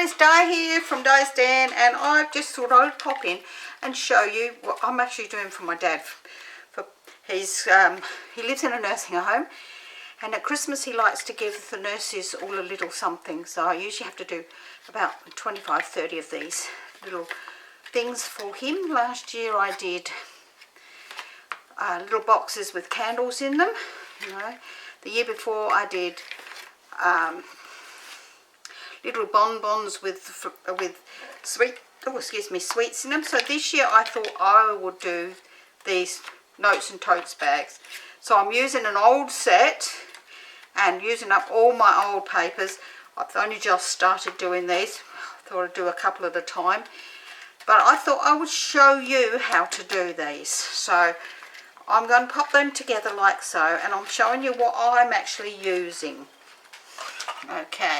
it's Di here from Di's Den, and I just thought I would pop in and show you what I'm actually doing for my dad. He lives in a nursing home, and at Christmas he likes to give the nurses all a little something, so I usually have to do about 25-30 of these little things for him. Last year I did little boxes with candles in them, you know. The year before I did little bonbons with sweets in them. So this year I thought I would do these notes and totes bags. So I'm using an old set and using up all my old papers. I've only just started doing these. I thought I'd do a couple at a time, but I thought I would show you how to do these. So I'm going to pop them together like so, and I'm showing you what I'm actually using. Okay,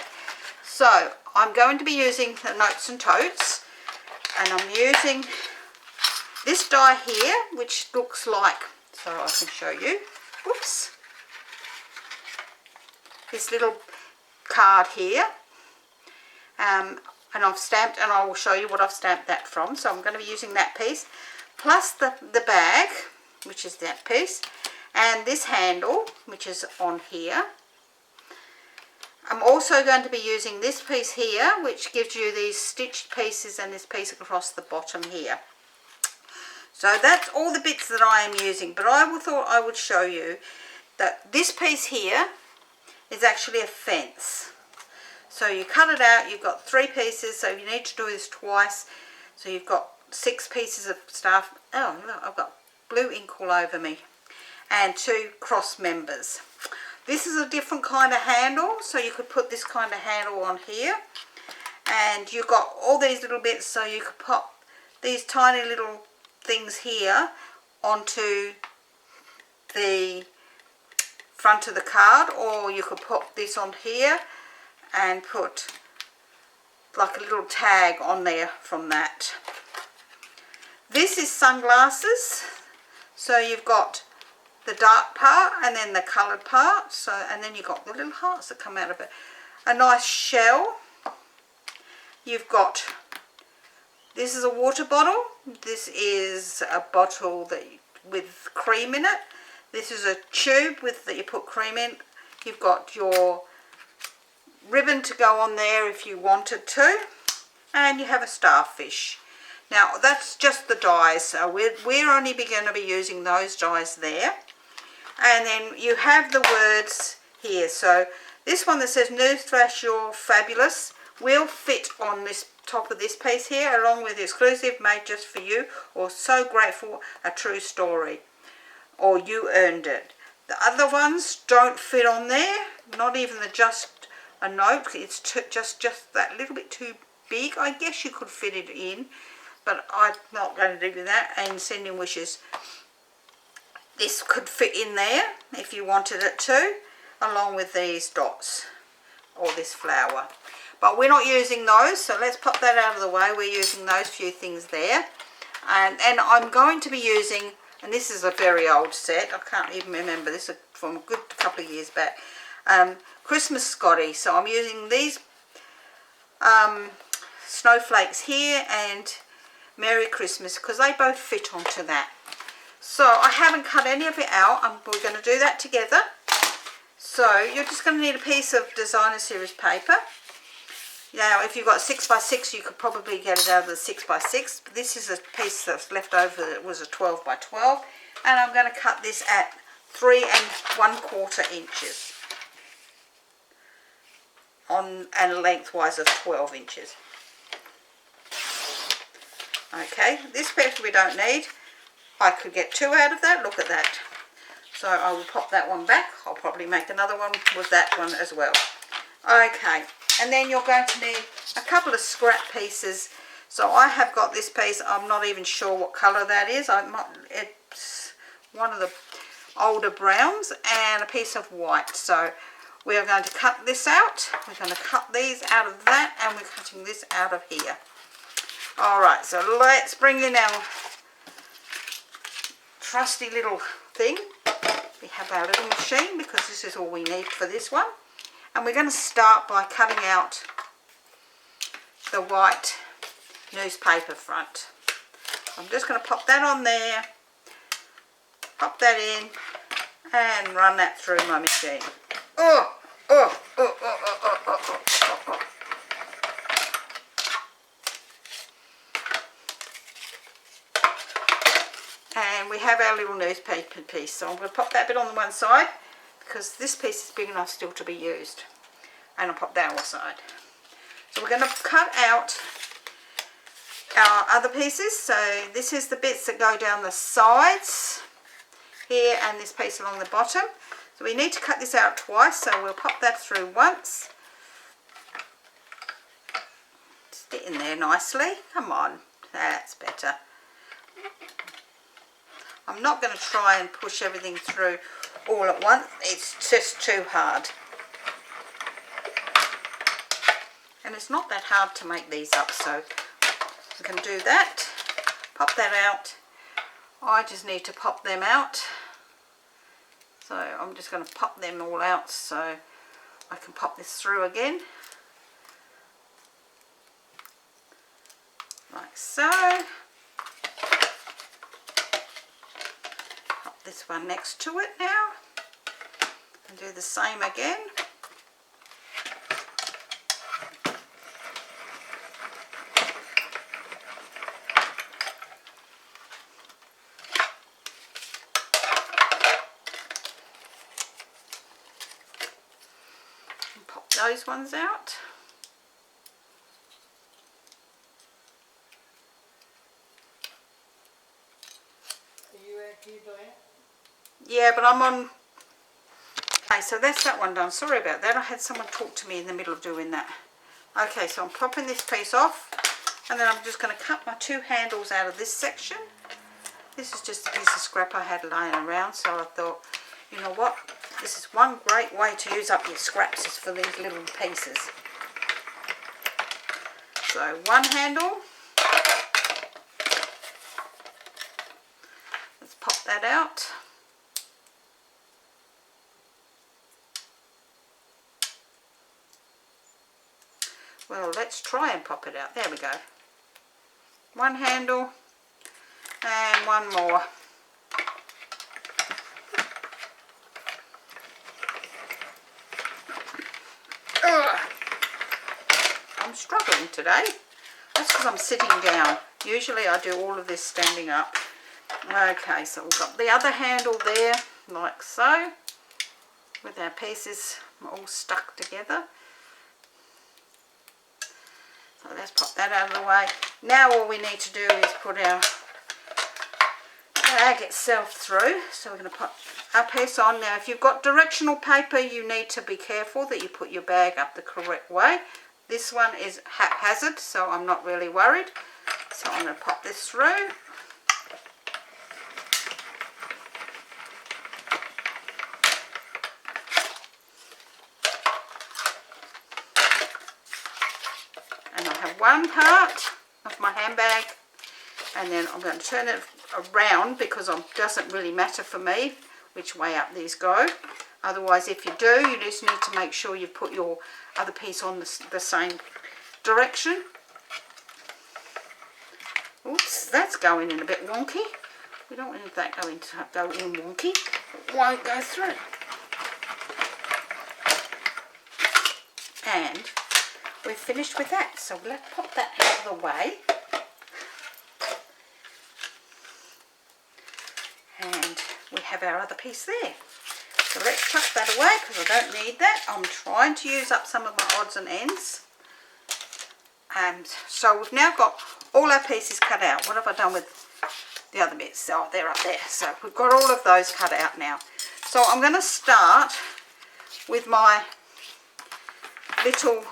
so I'm going to be using the notes and totes, and I'm using this die here, which looks like, so I can show you, whoops, this little card here, and I've stamped, and I will show you what I've stamped that from. So I'm going to be using that piece, plus the bag, which is that piece, and this handle, which is on here. I'm also going to be using this piece here, which gives you these stitched pieces, and this piece across the bottom here. So that's all the bits that I am using, but I thought I would show you that this piece here is actually a fence. So you cut it out, you've got 3 pieces, so you need to do this twice. So you've got 6 pieces of stuff. Oh, look, I've got blue ink all over me, and 2 cross members. This is a different kind of handle, so you could put this kind of handle on here, and you've got all these little bits, so you could pop these tiny little things here onto the front of the card, or you could put this on here and put like a little tag on there from that. This is sunglasses, so you've got the dark part and then the coloured part, so, and then you've got the little hearts that come out of it. A nice shell. You've got, this is a water bottle. This is a bottle with cream in it. This is a tube that you put cream in. You've got your ribbon to go on there if you wanted to, and you have a starfish. Now that's just the dies, so we're only going to be using those dies there. And then you have the words here. So this one that says "Newsflash, you're fabulous" will fit on this top of this piece here, along with "exclusive, made just for you," or "so grateful, a true story," or "you earned it." The other ones don't fit on there, not even the just a note. It's just that little bit too big. I guess you could fit it in, but I'm not going to do that. And sending wishes, this could fit in there if you wanted it to, along with these dots or this flower. But we're not using those, so let's pop that out of the way. We're using those few things there. And I'm going to be using, and this is a very old set, I can't even remember, this is from a good couple of years back, Christmas Scotty. So I'm using these snowflakes here and Merry Christmas, because they both fit onto that. So I haven't cut any of it out, and we're going to do that together. So you're just going to need a piece of designer series paper. Now if you've got 6x6, you could probably get it out of the 6x6, but this is a piece that's left over that was a 12x12, and I'm going to cut this at 3 1/4 inches and lengthwise of 12 inches. Okay, this piece we don't need. I could get 2 out of that, look at that. So I will pop that one back. I'll probably make another one with that one as well. Okay, and then you're going to need a couple of scrap pieces. So I have got this piece, I'm not even sure what colour that is. It's one of the older browns, and a piece of white. So we are going to cut this out. We're going to cut these out of that, and we're cutting this out of here. Alright, so let's bring in our trusty little thing. We have our little machine, because this is all we need for this one. And we're going to start by cutting out the white newspaper front. I'm just going to pop that on there, pop that in, and run that through my machine. Oh, oh, oh, oh, oh, oh, oh, oh, oh, oh. And we have our little newspaper piece, so I'm going to pop that bit on the one side because this piece is big enough still to be used, and I'll pop that on the side. So we're going to cut out our other pieces. So this is the bits that go down the sides here, and this piece along the bottom. So we need to cut this out twice, so we'll pop that through once. Stick in there nicely. Come on, that's better. I'm not going to try and push everything through all at once. It's just too hard. And it's not that hard to make these up, so we can do that. Pop that out. I just need to pop them out. So I'm just going to pop them all out so I can pop this through again. Like so. Pop this one next to it now. And do the same again. Those ones out. Are you out here, Diane? Yeah, but I'm on. Okay, so that's that one done. Sorry about that. I had someone talk to me in the middle of doing that. Okay, so I'm popping this piece off, and then I'm just going to cut my two handles out of this section. This is just a piece of scrap I had laying around, so I thought, you know what? This is one great way to use up your scraps, is for these little pieces. So one handle. Let's pop that out. Well, let's try and pop it out. There we go. One handle and one more. I'm struggling today. That's because I'm sitting down. Usually I do all of this standing up. Okay, so we've got the other handle there, like so, with our pieces all stuck together. So let's pop that out of the way. Now all we need to do is put our bag itself through. So we're going to put our piece on. Now if you've got directional paper, you need to be careful that you put your bag up the correct way. This one is haphazard, so I'm not really worried. So I'm going to pop this through. And I have one part of my handbag, and then I'm going to turn it around because it doesn't really matter for me which way up these go. Otherwise, if you do, you just need to make sure you've put your other piece on the same direction. Oops, that's going in a bit wonky. We don't want that go in wonky. It won't go through. And we're finished with that. So let's pop that out of the way. And we have our other piece there. So let's chuck that away because I don't need that. I'm trying to use up some of my odds and ends. And so we've now got all our pieces cut out. What have I done with the other bits? Oh, they're up there. So we've got all of those cut out now. So I'm going to start with my little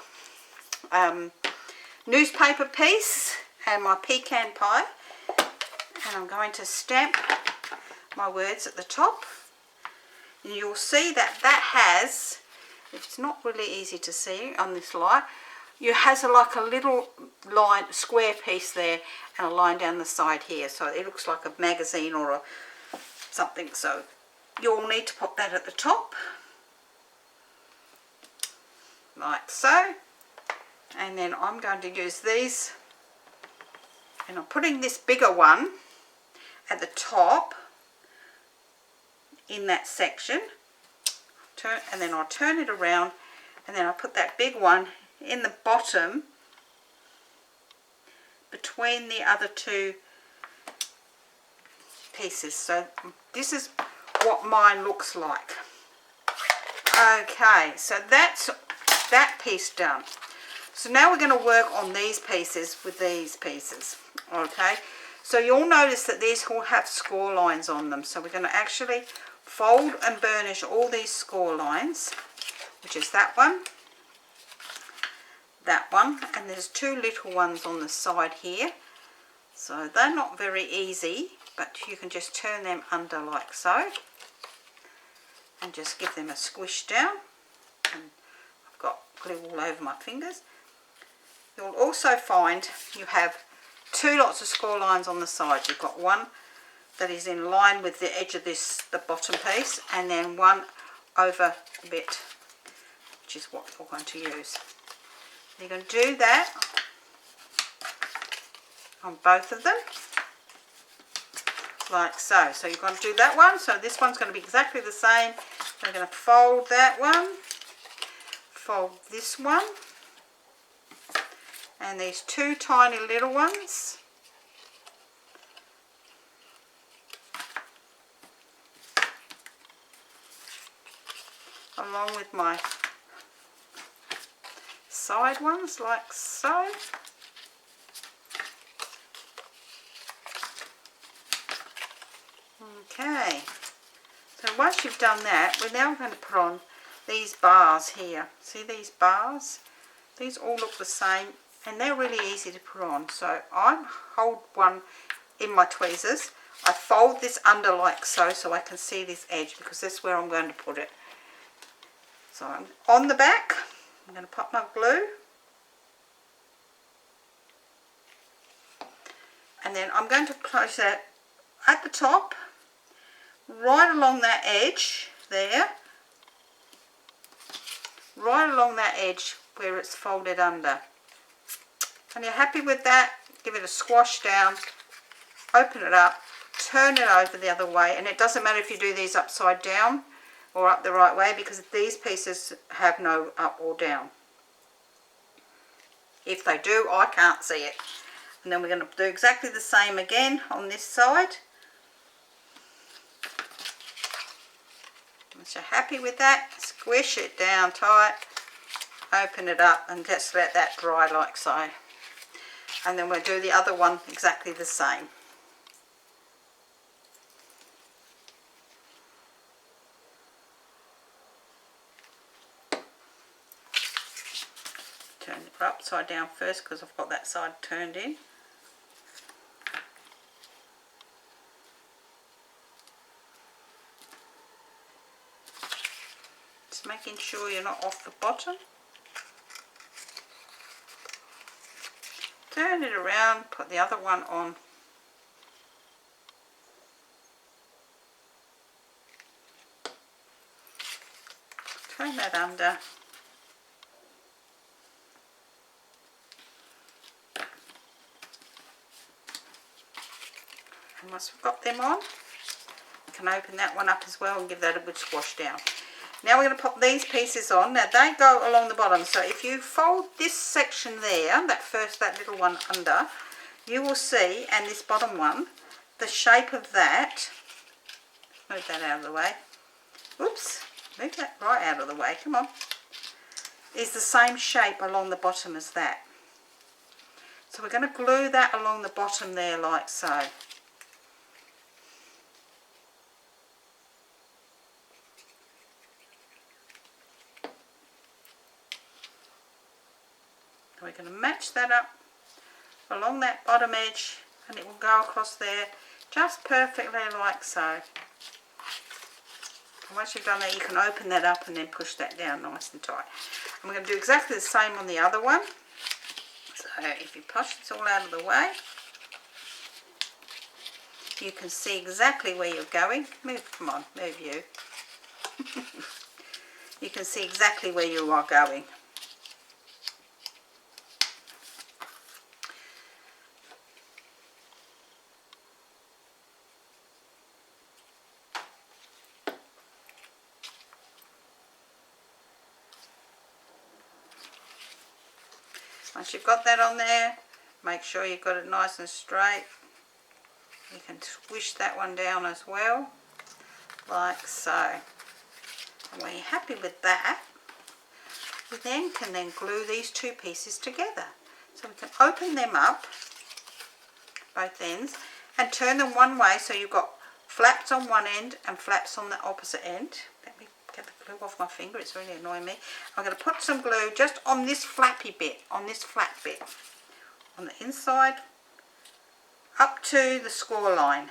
newspaper piece and my pecan pie. And I'm going to stamp my words at the top. And you'll see that has, it's not really easy to see on this light, it has like a little line, square piece there, and a line down the side here. So it looks like a magazine or something. So you'll need to pop that at the top, like so. And then I'm going to use these, and I'm putting this bigger one at the top in that section, and then I'll turn it around, and then I'll put that big one in the bottom between the other two pieces. So this is what mine looks like. Okay, so that's that piece done. So now we're going to work on these pieces with these pieces. Okay, so you'll notice that these all have score lines on them. So we're going to actually fold and burnish all these score lines, which is that one, and there's two little ones on the side here. So they're not very easy, but you can just turn them under like so and just give them a squish down. And I've got glue all over my fingers. You'll also find you have two lots of score lines on the side. You've got one that is in line with the edge of the bottom piece, and then one over a bit, which is what we're going to use. You're going to do that on both of them, like so. So you're going to do that one. So this one's going to be exactly the same. We're going to fold that one, fold this one, and these two tiny little ones. Along with my side ones, like so. Okay, so once you've done that, we're now going to put on these bars here. See these bars? These all look the same, and they're really easy to put on. So I hold one in my tweezers. I fold this under like so, so I can see this edge, because that's where I'm going to put it. So on the back, I'm going to pop my glue, and then I'm going to close that at the top, right along that edge there, right along that edge where it's folded under. And you're happy with that, give it a squash down, open it up, turn it over the other way, and it doesn't matter if you do these upside down or up the right way, because these pieces have no up or down. If they do, I can't see it. And then we're going to do exactly the same again on this side. Once you're happy with that, squish it down tight, open it up, and just let that dry like so. And then we'll do the other one exactly the same. Turn it upside down first, because I've got that side turned in. Just making sure you're not off the bottom. Turn it around, put the other one on. Turn that under. And once we've got them on, we can open that one up as well and give that a good squash down. Now we're going to pop these pieces on. Now they go along the bottom, so if you fold this section there, that little one under, you will see, and this bottom one, the shape of that, move that out of the way, whoops, move that right out of the way, come on, is the same shape along the bottom as that. So we're going to glue that along the bottom there like so. We're going to match that up along that bottom edge, and it will go across there just perfectly like so. And once you've done that, you can open that up and then push that down nice and tight. And we're going to do exactly the same on the other one. So if you push this all out of the way, you can see exactly where you're going. Move, come on, move you. You can see exactly where you are going. Once you've got that on there, make sure you've got it nice and straight. You can squish that one down as well, like so. And when you're happy with that, we then can glue these two pieces together. So we can open them up, both ends, and turn them one way so you've got flaps on one end and flaps on the opposite end. Let me get the glue off my finger, it's really annoying me. I'm going to put some glue just on this flappy bit, on this flat bit, on the inside, up to the score line.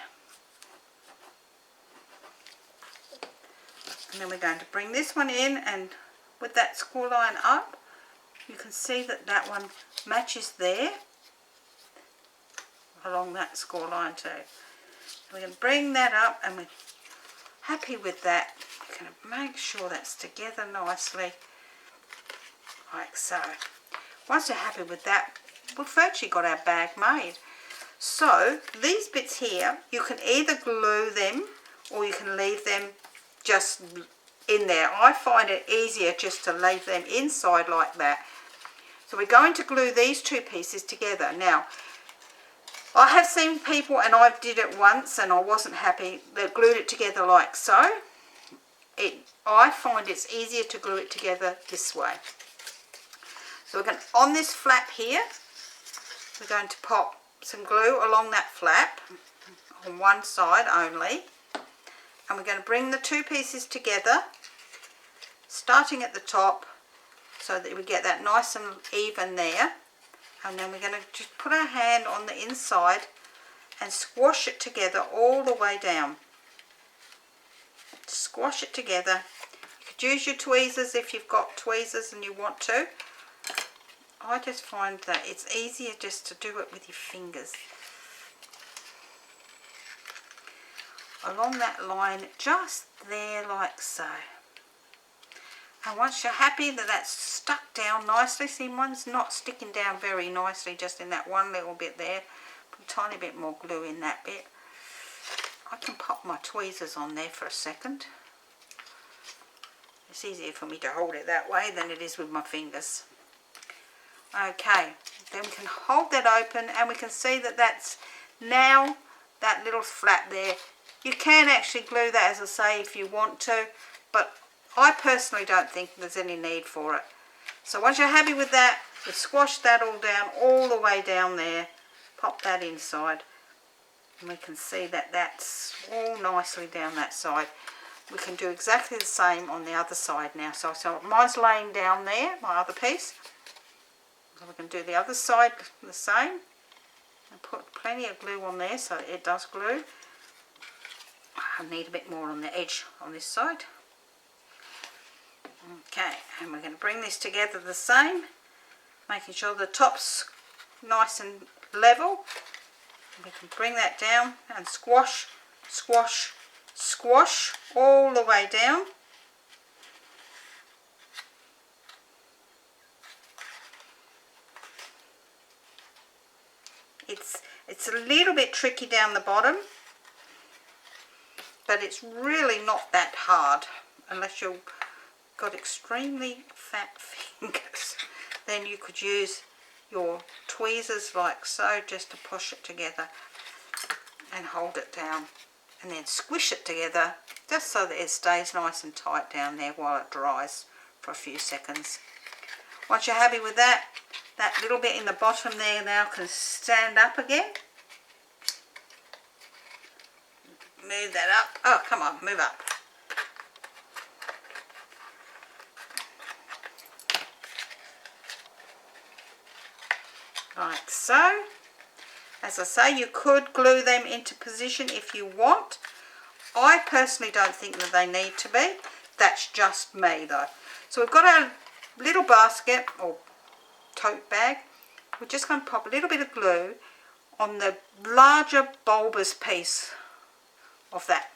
And then we're going to bring this one in, and with that score line up, you can see that that one matches there, along that score line too. We're going to bring that up, and we're happy with that. We're going to make sure that's together nicely, like so. Once you're happy with that, we've virtually got our bag made. So these bits here, you can either glue them or you can leave them just in there. I find it easier just to leave them inside like that. So we're going to glue these two pieces together. Now, I have seen people, and I did it once and I wasn't happy, they glued it together like so. I find it's easier to glue it together this way. So we're going to, on this flap here, we're going to pop some glue along that flap on one side only, and we're going to bring the two pieces together, starting at the top, so that we get that nice and even there. And then we're going to just put our hand on the inside and squash it together all the way down. Squash it together. You could use your tweezers if you've got tweezers and you want to. I just find that it's easier just to do it with your fingers. Along that line, just there like so. And once you're happy that that's stuck down nicely, see, mine's not sticking down very nicely just in that one little bit there. Put a tiny bit more glue in that bit. I can pop my tweezers on there for a second. It's easier for me to hold it that way than it is with my fingers. Okay, then we can hold that open and we can see that that's now that little flap there. You can actually glue that, as I say, if you want to, but I personally don't think there's any need for it. So once you're happy with that, you squash that all down, all the way down there, pop that inside, and we can see that that's all nicely down that side. We can do exactly the same on the other side now. So mine's laying down there, my other piece. So we can do the other side the same, and put plenty of glue on there so it does glue. I need a bit more on the edge on this side. Okay, and we're going to bring this together the same, making sure the top's nice and level. We can bring that down and squash, squash, squash all the way down. It's a little bit tricky down the bottom, but it's really not that hard unless you've got extremely fat fingers. Then you could use your tweezers like so just to push it together and hold it down, and then squish it together just so that it stays nice and tight down there while it dries for a few seconds. Once you're happy with that, that little bit in the bottom there now can stand up again. Move that up. Oh, come on, move up. Like so. As I say, you could glue them into position if you want. I personally don't think that they need to be. That's just me though. So we've got our little basket or tote bag. We're just going to pop a little bit of glue on the larger bulbous piece of that,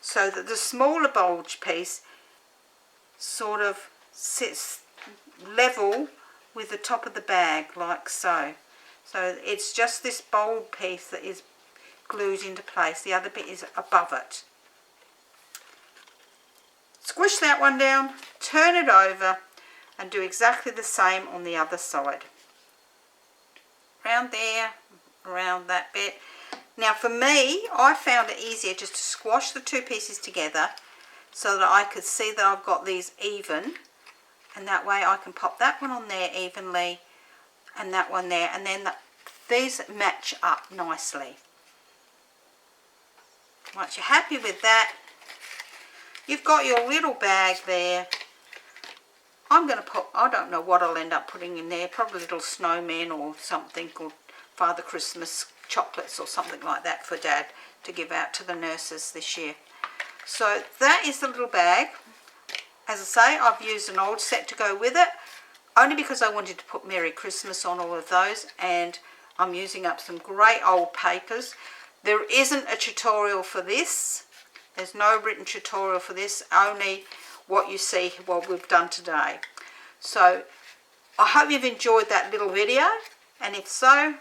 so that the smaller bulge piece sort of sits level with the top of the bag like so. So it's just this bulb piece that is glued into place. The other bit is above it. Squish that one down, turn it over, and do exactly the same on the other side. Around there, around that bit. Now for me, I found it easier just to squash the two pieces together so that I could see that I've got these even, and that way I can pop that one on there evenly and that one there, and then these match up nicely. Once you're happy with that, you've got your little bag there. I'm going to put, I don't know what I'll end up putting in there, probably little snowmen or something, or Father Christmas chocolates or something like that for Dad to give out to the nurses this year. So that is the little bag. As I say, I've used an old set to go with it, only because I wanted to put Merry Christmas on all of those, and I'm using up some great old papers. There isn't a tutorial for this. There's no written tutorial for this, only what you see what we've done today. So I hope you've enjoyed that little video, and if so,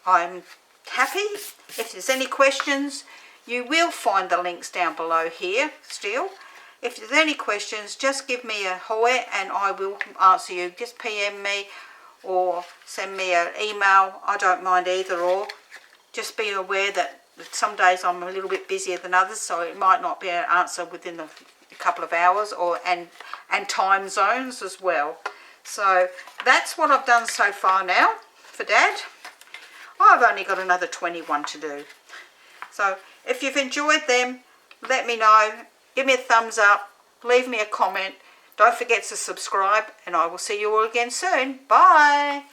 I'm happy. If there's any questions, you will find the links down below here still. If there's any questions, just give me a hoy and I will answer you. Just PM me or send me an email. I don't mind either or. Just be aware that some days I'm a little bit busier than others, so it might not be an answer within a couple of hours, or and time zones as well. So that's what I've done so far now for Dad. I've only got another 21 to do. So if you've enjoyed them, let me know. Give me a thumbs up. Leave me a comment. Don't forget to subscribe, and I will see you all again soon. Bye.